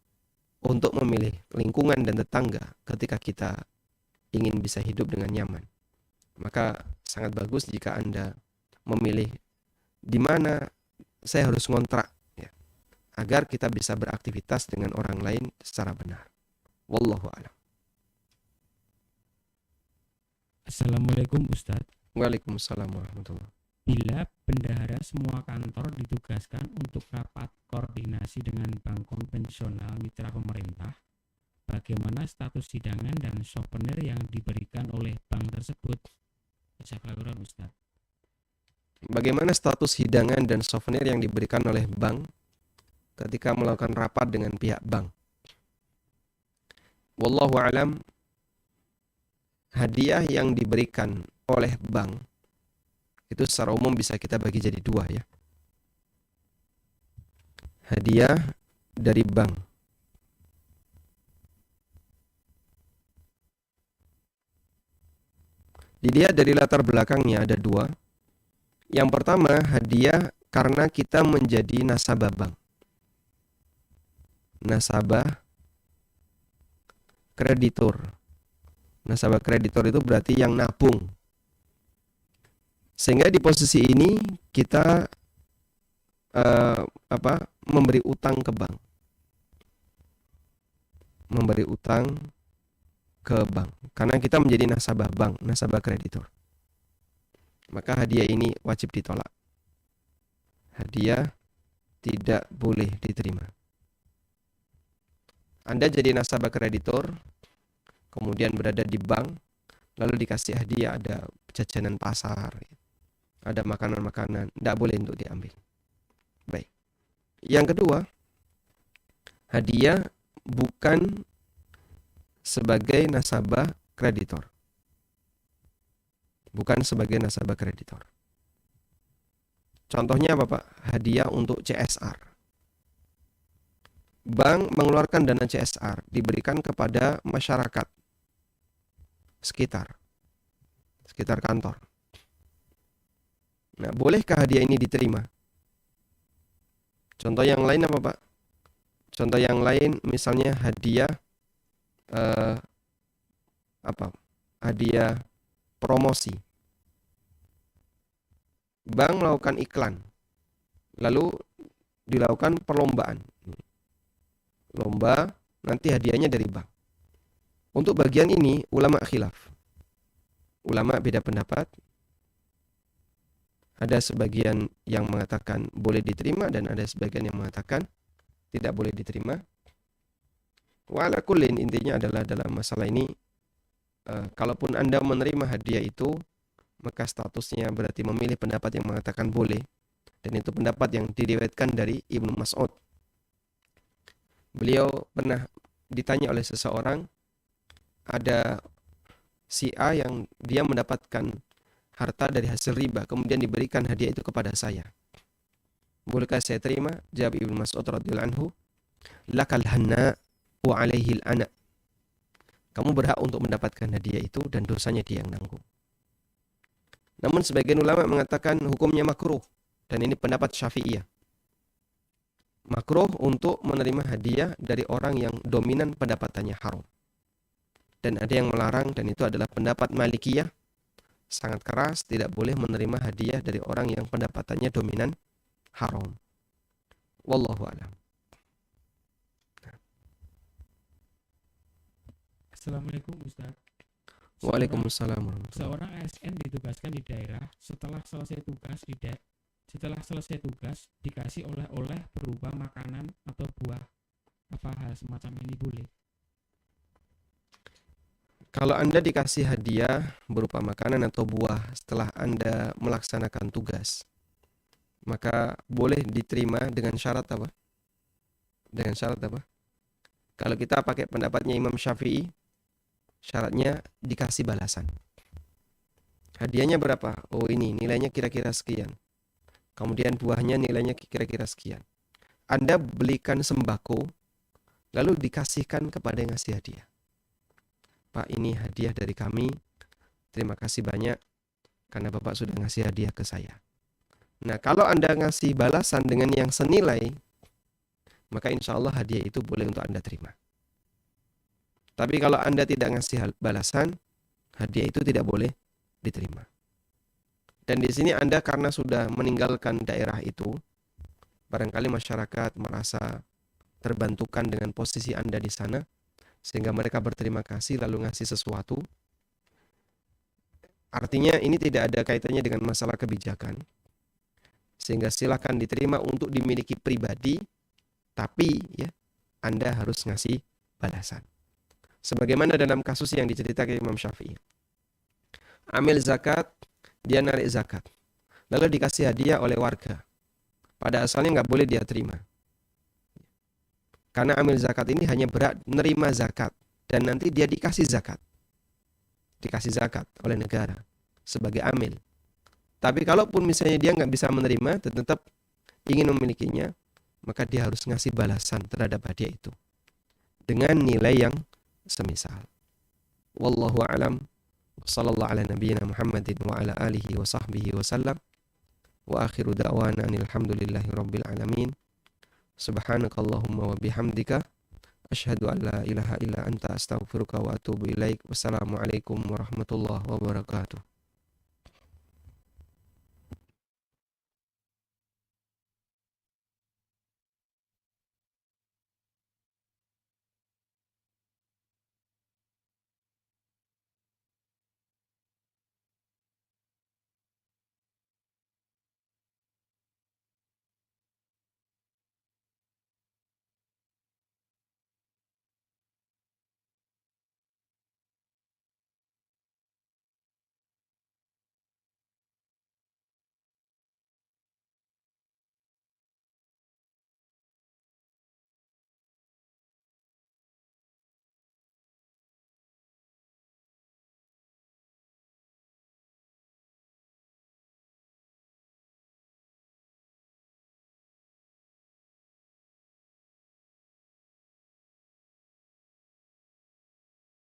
untuk memilih lingkungan dan tetangga ketika kita ingin bisa hidup dengan nyaman. Maka sangat bagus jika Anda memilih di mana saya harus ngontrak ya, agar kita bisa beraktivitas dengan orang lain secara benar. Wallahu a'lam. Assalamualaikum Ustadz. Waalaikumsalam warahmatullahi wabarakatuh. Bila bendahara semua kantor ditugaskan untuk rapat koordinasi dengan bank konvensional mitra pemerintah, bagaimana status hidangan dan souvenir yang diberikan oleh bank tersebut? Jazakallahu Ustaz. Bagaimana status hidangan dan souvenir yang diberikan oleh bank ketika melakukan rapat dengan pihak bank? Wallahu alam, hadiah yang diberikan oleh bank itu secara umum bisa kita bagi jadi dua ya. Hadiah dari bank. Dilihat dari latar belakangnya ada dua. Yang pertama, hadiah karena kita menjadi nasabah bank. Nasabah kreditur. Nasabah kreditur itu berarti yang nabung. Sehingga di posisi ini kita memberi utang ke bank. Memberi utang ke bank karena kita menjadi nasabah bank, nasabah kreditur. Maka hadiah ini wajib ditolak. Hadiah tidak boleh diterima. Anda jadi nasabah kreditur, kemudian berada di bank, lalu dikasih hadiah, ada jajanan pasar, ada makanan-makanan, tidak boleh untuk diambil. Baik. Yang kedua, hadiah bukan sebagai nasabah kreditor. Bukan sebagai nasabah kreditor. Contohnya apa Pak? Hadiah untuk CSR. Bank mengeluarkan dana CSR, diberikan kepada masyarakat sekitar kantor. Nah, bolehkah hadiah ini diterima? Contoh yang lain apa Pak? Contoh yang lain misalnya hadiah hadiah promosi. Bank melakukan iklan, lalu dilakukan perlombaan. Lomba, nanti hadiahnya dari bank. Untuk bagian ini ulama khilaf. Ulama beda pendapat. Ada sebagian yang mengatakan boleh diterima dan ada sebagian yang mengatakan tidak boleh diterima. Wa ala kullin, intinya adalah dalam masalah ini, kalaupun Anda menerima hadiah itu, maka statusnya berarti memilih pendapat yang mengatakan boleh. Dan itu pendapat yang diriwayatkan dari Ibnu Mas'ud. Beliau pernah ditanya oleh seseorang, ada si A yang dia mendapatkan harta dari hasil riba, kemudian diberikan hadiah itu kepada saya. Bolehkah saya terima? Jawab Ibnu Mas'ud radhiyallahu anhu, lakal hanna wa alaihil ana. Kamu berhak untuk mendapatkan hadiah itu dan dosanya dia yang nanggung. Namun sebagian ulama mengatakan hukumnya makruh, dan ini pendapat Syafi'iyah. Makruh untuk menerima hadiah dari orang yang dominan pendapatannya haram. Dan ada yang melarang, dan itu adalah pendapat Malikiyah. Sangat keras, tidak boleh menerima hadiah dari orang yang pendapatannya dominan haram. Wallahu a'lam. Assalamualaikum Ustaz. Waalaikumsalam warahmatullahi wabarakatuh. Seorang ASN ditugaskan di daerah, setelah selesai tugas dikasih oleh-oleh berupa makanan atau buah. Apa hal semacam ini boleh? Kalau Anda dikasih hadiah berupa makanan atau buah setelah Anda melaksanakan tugas, maka boleh diterima dengan syarat apa? Dengan syarat apa? Kalau kita pakai pendapatnya Imam Syafi'i, syaratnya dikasih balasan. Hadiahnya berapa? Oh, ini nilainya kira-kira sekian. Kemudian buahnya nilainya kira-kira sekian. Anda belikan sembako, lalu dikasihkan kepada yang ngasih hadiah. Pak, ini hadiah dari kami. Terima kasih banyak karena Bapak sudah ngasih hadiah ke saya. Nah, kalau Anda ngasih balasan dengan yang senilai, maka insya Allah hadiah itu boleh untuk Anda terima. Tapi kalau Anda tidak ngasih balasan, hadiah itu tidak boleh diterima. Dan di sini Anda karena sudah meninggalkan daerah itu, barangkali masyarakat merasa terbantukan dengan posisi Anda di sana, sehingga mereka berterima kasih lalu ngasih sesuatu. Artinya ini tidak ada kaitannya dengan masalah kebijakan. Sehingga silakan diterima untuk dimiliki pribadi, tapi ya Anda harus ngasih balasan. Sebagaimana dalam kasus yang diceritakan Imam Syafi'i. Amil zakat, dia narik zakat. Lalu dikasih hadiah oleh warga. Pada asalnya nggak boleh dia terima. Karena amil zakat ini hanya berhak nerima zakat. Dan nanti dia dikasih zakat. Dikasih zakat oleh negara sebagai amil. Tapi kalaupun misalnya dia nggak bisa menerima dan tetap ingin memilikinya, maka dia harus ngasih balasan terhadap hadiah itu. Dengan nilai yang semisal. Wallahu a'lam. Sallallahu ala nabiyyina Muhammadin wa ala alihi wa sahbihi wa sallam. Wa akhiru da'wana alhamdulillahi rabbil alamin. Subhanakallahumma wa bihamdika asyhadu an la ilaha illa anta astaghfiruka wa atubu ilaik. Wassalamualaikum warahmatullahi wabarakatuh.